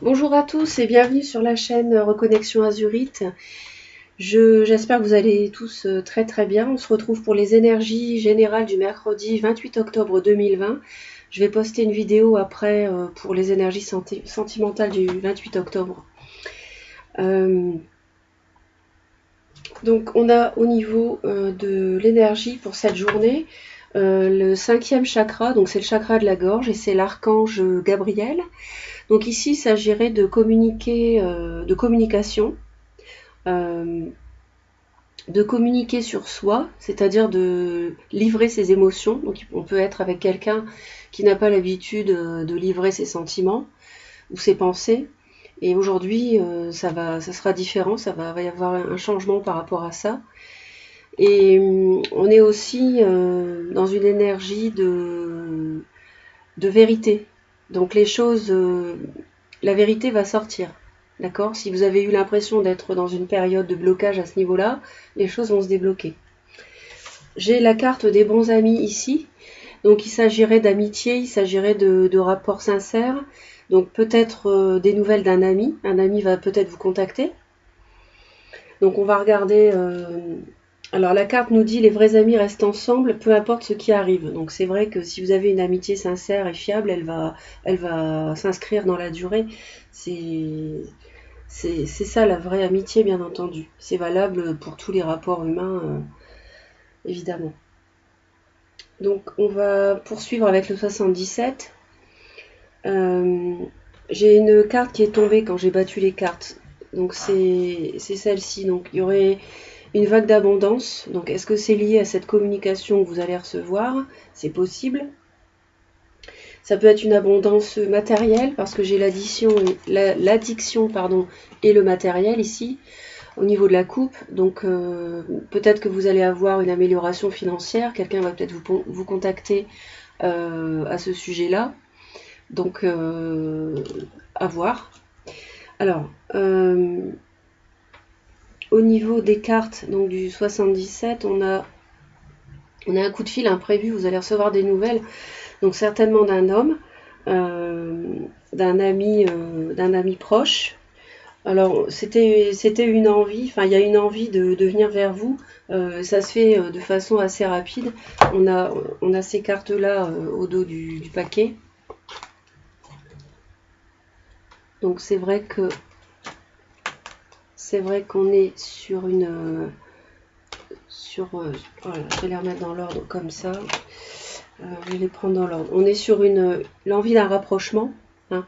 Bonjour à tous et bienvenue sur la chaîne Reconnexion Azurite. J'espère que vous allez tous très très bien. On se retrouve pour les énergies générales du mercredi 28 octobre 2020. Je vais poster une vidéo après pour les énergies sentimentales du 28 octobre. Donc on a au niveau de l'énergie pour cette journée le 5e chakra, donc c'est le chakra de la gorge et c'est l'archange Gabriel. Donc ici, il s'agirait de communiquer, de communication, euh, de communiquer sur soi, c'est-à-dire de livrer ses émotions. Donc on peut être avec quelqu'un qui n'a pas l'habitude de livrer ses sentiments ou ses pensées. Et aujourd'hui, ça sera différent, va y avoir un changement par rapport à ça. Et on est aussi dans une énergie de vérité. Donc les choses, la vérité va sortir. D'accord? Si vous avez eu l'impression d'être dans une période de blocage à ce niveau-là, les choses vont se débloquer. J'ai la carte des bons amis ici. Donc il s'agirait d'amitié, il s'agirait de rapports sincères. Donc peut-être des nouvelles d'un ami. Un ami va peut-être vous contacter. Donc on va regarder. Alors la carte nous dit les vrais amis restent ensemble, peu importe ce qui arrive. Donc c'est vrai que si vous avez une amitié sincère et fiable, elle va s'inscrire dans la durée. C'est ça la vraie amitié, bien entendu. C'est valable pour tous les rapports humains, évidemment. Donc on va poursuivre avec le 77. Euh, j'ai une carte qui est tombée quand j'ai battu les cartes. Donc c'est celle-ci. Donc il y aurait une vague d'abondance. Donc est-ce que c'est lié à cette communication que vous allez recevoir? C'est possible. Ça peut être une abondance matérielle parce que j'ai l'addiction et le matériel ici au niveau de la coupe. Donc peut-être que vous allez avoir une amélioration financière. Quelqu'un va peut-être vous contacter à ce sujet-là. Donc à voir. Alors au niveau des cartes donc du 77, on a un coup de fil imprévu. Vous allez recevoir des nouvelles. Donc certainement d'un homme, d'un ami proche. Alors c'était une envie, enfin il y a une envie de venir vers vous. Ça se fait de façon assez rapide. On a ces cartes là au dos du paquet. Donc c'est vrai qu'on est sur une voilà, je vais les remettre dans l'ordre comme ça. Je vais les prendre dans l'ordre. On est sur l'envie d'un rapprochement. Hein.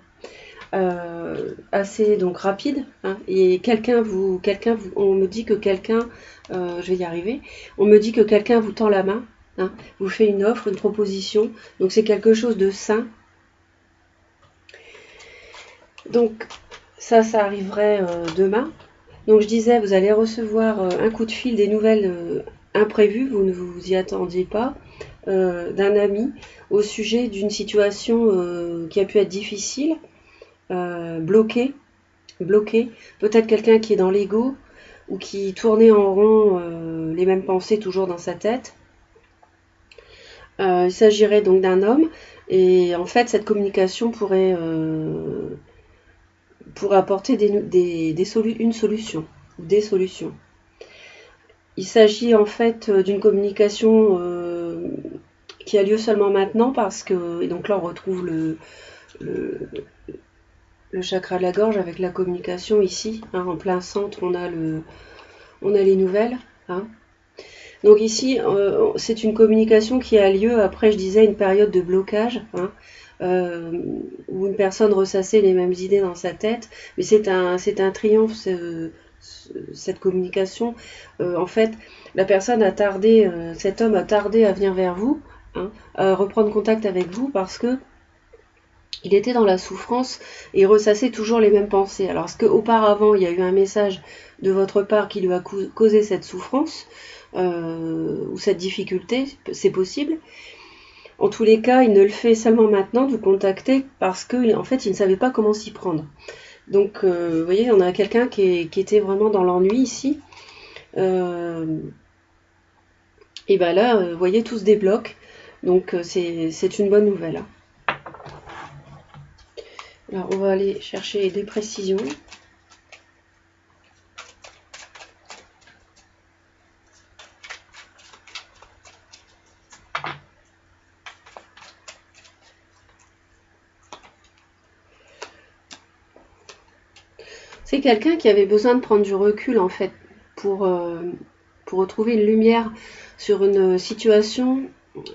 Assez donc rapide, hein, et on me dit que quelqu'un, je vais y arriver, on me dit que quelqu'un vous tend la main, hein, vous fait une offre, une proposition, donc c'est quelque chose de sain. Donc ça arriverait demain. Donc je disais, vous allez recevoir un coup de fil, des nouvelles imprévues, vous ne vous y attendiez pas, d'un ami au sujet d'une situation qui a pu être difficile, bloquée, peut-être quelqu'un qui est dans l'ego ou qui tournait en rond les mêmes pensées toujours dans sa tête. Il s'agirait donc d'un homme et en fait cette communication pourrait apporter une solution ou des solutions. Il s'agit en fait d'une communication qui a lieu seulement maintenant parce que, et donc là on retrouve le, le chakra de la gorge avec la communication ici, hein, en plein centre on a les nouvelles. Hein. Donc ici, c'est une communication qui a lieu après, je disais, une période de blocage, hein, où une personne ressassait les mêmes idées dans sa tête, mais c'est un triomphe, cette communication. En fait, la personne a tardé, cet homme a tardé à venir vers vous, hein, à reprendre contact avec vous parce que il était dans la souffrance et ressassait toujours les mêmes pensées. Alors, est-ce qu'auparavant, il y a eu un message de votre part qui lui a causé cette souffrance ou cette difficulté? C'est possible. En tous les cas, il ne le fait seulement maintenant de vous contacter parce qu'en fait, il ne savait pas comment s'y prendre. Donc, vous voyez, on a quelqu'un qui était vraiment dans l'ennui ici. Et bien là, vous voyez, tout se débloque. Donc, c'est une bonne nouvelle. Alors, on va aller chercher des précisions. C'est quelqu'un qui avait besoin de prendre du recul, en fait, pour retrouver une lumière sur une situation.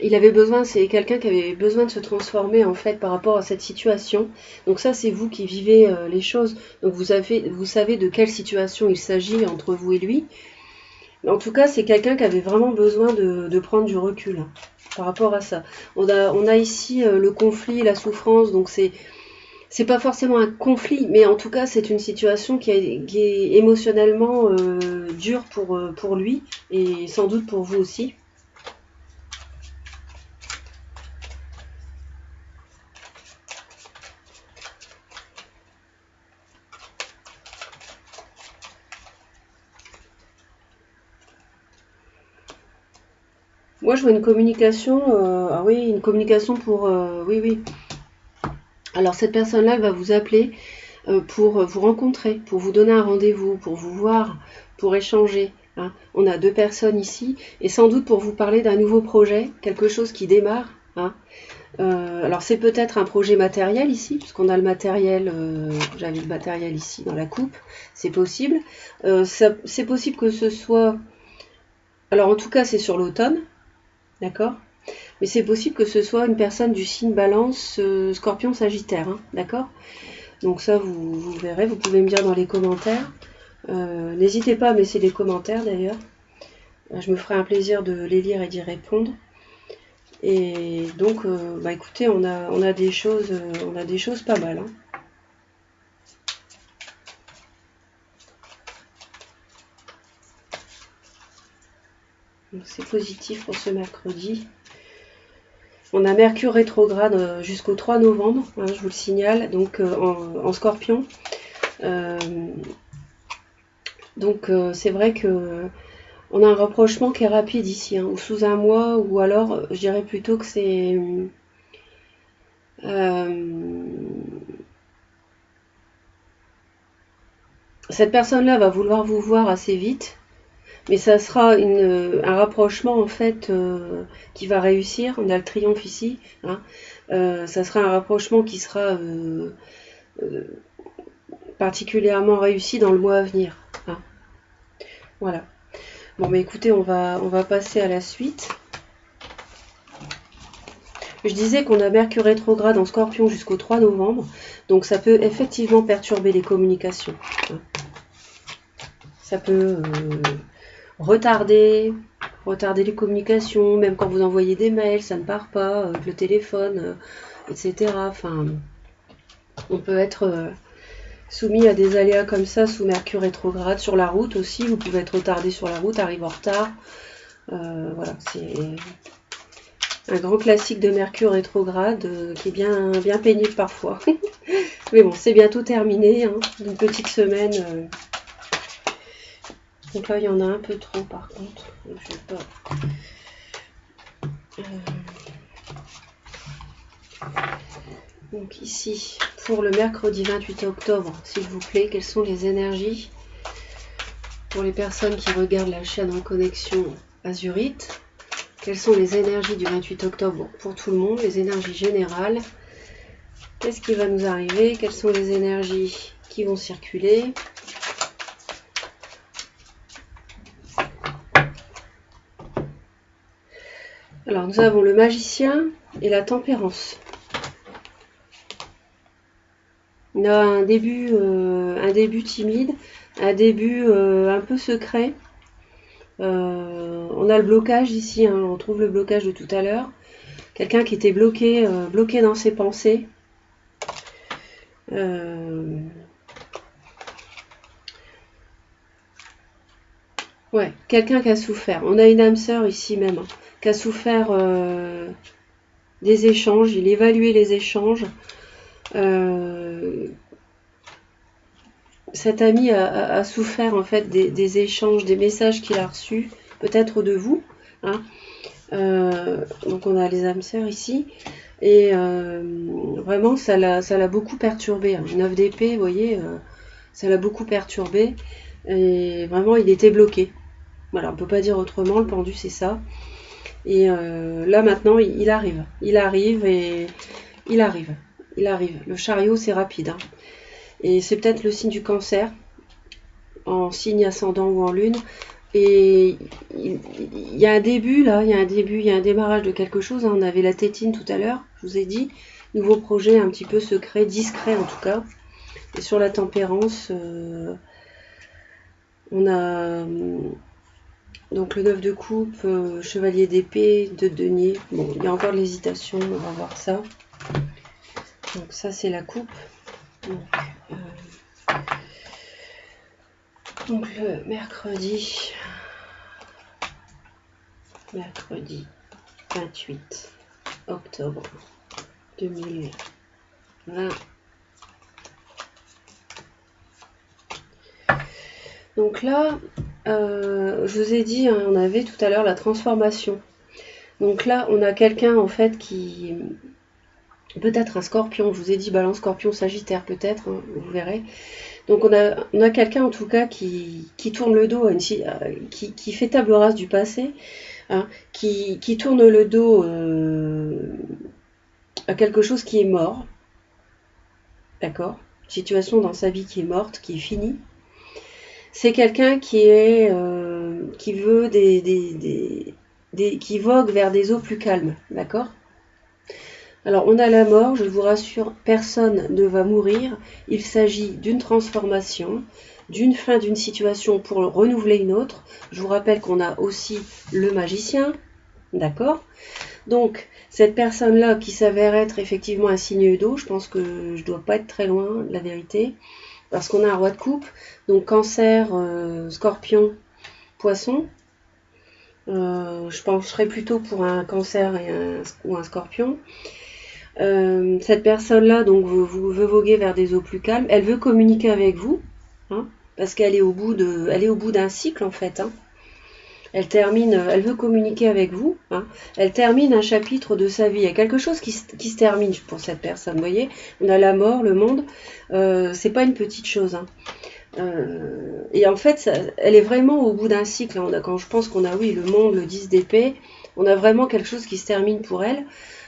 Il avait besoin, c'est quelqu'un qui avait besoin de se transformer, en fait, par rapport à cette situation. Donc ça, c'est vous qui vivez les choses. Donc vous savez de quelle situation il s'agit entre vous et lui. Mais en tout cas, c'est quelqu'un qui avait vraiment besoin de prendre du recul, hein, par rapport à ça. On a ici le conflit, la souffrance, donc c'est pas forcément un conflit, mais en tout cas, c'est une situation qui est émotionnellement dure pour lui, et sans doute pour vous aussi. Moi, je vois une communication, ah oui, une communication pour, oui, oui. Alors, cette personne-là, elle va vous appeler pour vous rencontrer, pour vous donner un rendez-vous, pour vous voir, pour échanger, hein. On a deux personnes ici, et sans doute pour vous parler d'un nouveau projet, quelque chose qui démarre, hein. Alors c'est peut-être un projet matériel ici, puisqu'on a le matériel, j'avais le matériel ici dans la coupe, c'est possible. C'est possible que ce soit, alors en tout cas c'est sur l'automne, d'accord? Mais c'est possible que ce soit une personne du signe Balance, Scorpion, Sagittaire, hein, d'accord? Donc ça vous verrez, vous pouvez me dire dans les commentaires. N'hésitez pas à me laisser des commentaires d'ailleurs. Je me ferai un plaisir de les lire et d'y répondre. Et donc, bah écoutez, on a des choses pas mal, hein. C'est positif pour ce mercredi. On a Mercure rétrograde jusqu'au 3 novembre, hein, je vous le signale, donc en Scorpion. Donc c'est vrai que on a un rapprochement qui est rapide ici, hein, ou sous un mois, ou alors je dirais plutôt que c'est cette personne-là va vouloir vous voir assez vite, mais ça sera un rapprochement en fait qui va réussir. On a le triomphe ici, hein. Ça sera un rapprochement qui sera particulièrement réussi dans le mois à venir, hein. Voilà. Bon, mais écoutez, on va passer à la suite. Je disais qu'on a Mercure rétrograde en Scorpion jusqu'au 3 novembre, donc ça peut effectivement perturber les communications, hein. Ça peut retarder les communications, même quand vous envoyez des mails, ça ne part pas, avec le téléphone, etc. Enfin, on peut être soumis à des aléas comme ça sous Mercure rétrograde. Sur la route aussi, vous pouvez être retardé sur la route, arriver en retard. Voilà, c'est un grand classique de Mercure rétrograde qui est bien pénible parfois. Mais bon, c'est bientôt terminé, hein, une petite semaine. Donc là, il y en a un peu trop par contre. Donc, je vais pas... Donc ici, pour le mercredi 28 octobre, s'il vous plaît, quelles sont les énergies pour les personnes qui regardent la chaîne en connexion Azurite? Quelles sont les énergies du 28 octobre pour tout le monde, les énergies générales? Qu'est-ce qui va nous arriver? Quelles sont les énergies qui vont circuler? Alors, nous avons le magicien et la tempérance. On a un début timide, un début un peu secret. On a le blocage ici, hein, on trouve le blocage de tout à l'heure. Quelqu'un qui était bloqué dans ses pensées. Ouais, quelqu'un qui a souffert. On a une âme sœur ici même, hein, qui a souffert des échanges. Il évaluait les échanges. Cet ami a souffert en fait des échanges, des messages qu'il a reçus, peut-être de vous, hein. Donc on a les âmes sœurs ici. Et vraiment, ça l'a beaucoup perturbé. Hein. 9 d'épée, vous voyez, ça l'a beaucoup perturbé. Et vraiment, il était bloqué. Voilà, on peut pas dire autrement, le pendu, c'est ça. Et là, maintenant, il arrive. Il arrive et il arrive. Il arrive. Le chariot, c'est rapide. Hein. Et c'est peut-être le signe du cancer, en signe ascendant ou en lune. Et il y a un début là, il y a un démarrage de quelque chose. Hein. On avait la tétine tout à l'heure, je vous ai dit. Nouveau projet un petit peu secret, discret en tout cas. Et sur la tempérance, on a donc le 9 de coupe, chevalier d'épée, de denier. Bon, il y a encore de l'hésitation, on va voir ça. Donc ça c'est la coupe. Donc le mercredi 28 octobre 2020. Donc là, je vous ai dit, hein, on avait tout à l'heure la transformation. Donc là, on a quelqu'un en fait qui... Peut-être un scorpion, je vous ai dit balance, scorpion, sagittaire peut-être, hein, vous verrez. Donc on a quelqu'un en tout cas qui tourne le dos, qui fait table rase du passé, hein, qui tourne le dos à quelque chose qui est mort, d'accord? Situation dans sa vie qui est morte, qui est finie. C'est quelqu'un qui veut qui vogue vers des eaux plus calmes, d'accord? Alors on a la mort, je vous rassure, personne ne va mourir. Il s'agit d'une transformation, d'une fin d'une situation pour renouveler une autre. Je vous rappelle qu'on a aussi le magicien, d'accord? Donc cette personne-là qui s'avère être effectivement un signe d'eau, je pense que je dois pas être très loin de la vérité, parce qu'on a un roi de coupe, donc cancer, scorpion, poisson. Je pencherais plutôt pour un cancer ou un scorpion. Cette personne-là donc vous veut voguer vers des eaux plus calmes. Elle veut communiquer avec vous, hein, parce qu'elle est au bout d'un cycle en fait. Hein. Elle veut communiquer avec vous. Hein. Elle termine un chapitre de sa vie. Il y a quelque chose qui se termine pour cette personne. Vous voyez, on a la mort, le monde. C'est pas une petite chose. Hein. Et en fait, elle est vraiment au bout d'un cycle. Hein. Quand je pense qu'on a, oui, le monde, le 10 d'épée, on a vraiment quelque chose qui se termine pour elle.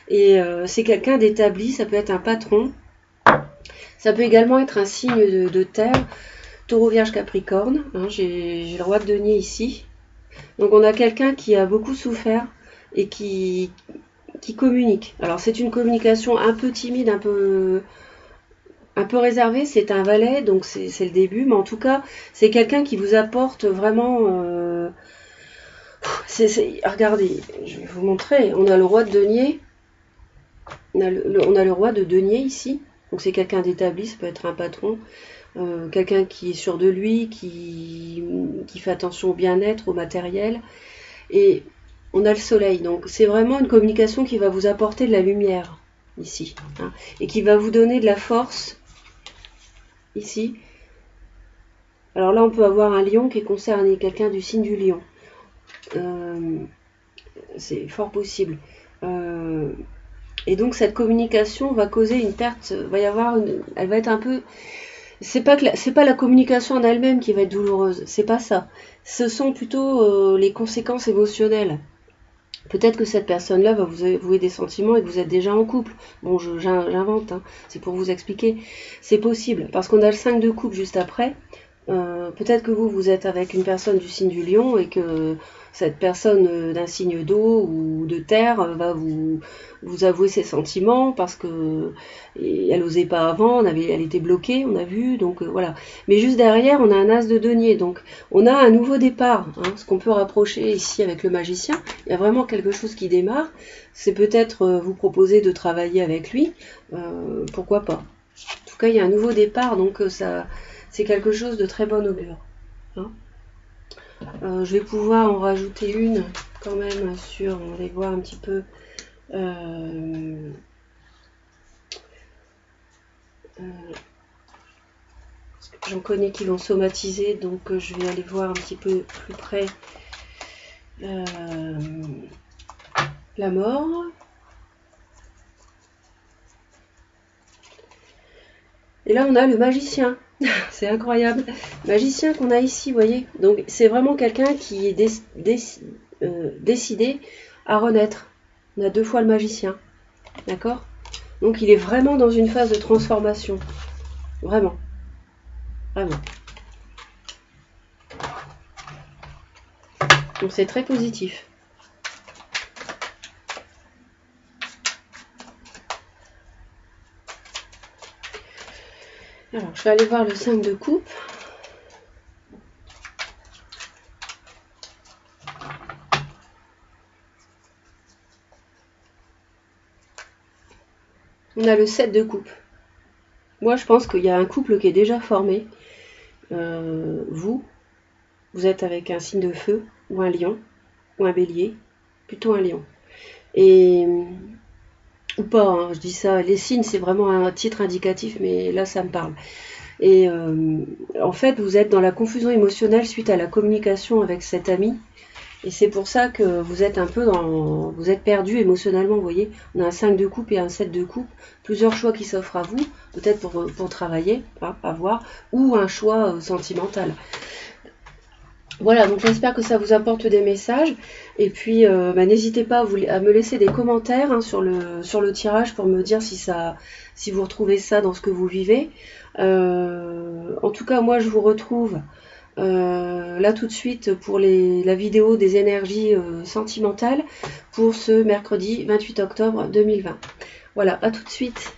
Et c'est quelqu'un d'établi, ça peut être un patron, ça peut également être un signe de terre, taureau, vierge, capricorne, hein, j'ai le roi de denier ici. Donc on a quelqu'un qui a beaucoup souffert et qui communique. Alors c'est une communication un peu timide, un peu réservée, c'est un valet, donc c'est le début, mais en tout cas c'est quelqu'un qui vous apporte vraiment... regardez, je vais vous montrer, on a le roi de denier. On a le roi de denier ici, donc c'est quelqu'un d'établi, ça peut être un patron, quelqu'un qui est sûr de lui, qui fait attention au bien-être, au matériel, et on a le soleil, donc c'est vraiment une communication qui va vous apporter de la lumière ici, hein, et qui va vous donner de la force ici. Alors là on peut avoir un lion qui est concerné, quelqu'un du signe du lion, c'est fort possible. Et donc cette communication va causer une perte, elle va être un peu, c'est pas la communication en elle-même qui va être douloureuse, c'est pas ça. Ce sont plutôt les conséquences émotionnelles. Peut-être que cette personne-là va vous avouer des sentiments et que vous êtes déjà en couple. Bon, j'invente, hein, c'est pour vous expliquer. C'est possible, parce qu'on a le 5 de coupe juste après. Peut-être que vous êtes avec une personne du signe du lion et que cette personne d'un signe d'eau ou de terre va vous avouer ses sentiments parce que elle n'osait pas avant, elle était bloquée, on a vu, donc voilà. Mais juste derrière, on a un as de denier, donc on a un nouveau départ, hein, ce qu'on peut rapprocher ici avec le magicien. Il y a vraiment quelque chose qui démarre. C'est peut-être vous proposer de travailler avec lui, pourquoi pas. En tout cas, il y a un nouveau départ, donc ça... C'est quelque chose de très bon augure. Hein. Je vais pouvoir en rajouter une quand même sur, on va aller voir un petit peu. J'en connais qui l'ont somatisé, donc je vais aller voir un petit peu plus près la mort. Et là, on a le magicien. C'est incroyable. Magicien qu'on a ici, vous voyez. Donc, c'est vraiment quelqu'un qui est décidé à renaître. On a 2 fois le magicien. D'accord? Donc, il est vraiment dans une phase de transformation. Vraiment. Vraiment. Donc, c'est très positif. Alors, je vais aller voir le 5 de coupe. On a le 7 de coupe. Moi, je pense qu'il y a un couple qui est déjà formé. Vous êtes avec un signe de feu, ou un lion, ou un bélier, plutôt un lion. Et ou pas, hein, je dis ça, les signes c'est vraiment un titre indicatif, mais là ça me parle. Et en fait, vous êtes dans la confusion émotionnelle suite à la communication avec cet ami. Et c'est pour ça que vous êtes un peu dans... Vous êtes perdu émotionnellement, vous voyez. On a un 5 de coupe et un 7 de coupe. Plusieurs choix qui s'offrent à vous, peut-être pour travailler, hein, à voir, ou un choix sentimental. Voilà, donc j'espère que ça vous apporte des messages. Et puis, n'hésitez pas à me laisser des commentaires, hein, sur le tirage pour me dire si vous retrouvez ça dans ce que vous vivez. En tout cas, moi, je vous retrouve là tout de suite pour la vidéo des énergies sentimentales pour ce mercredi 28 octobre 2020. Voilà, à tout de suite.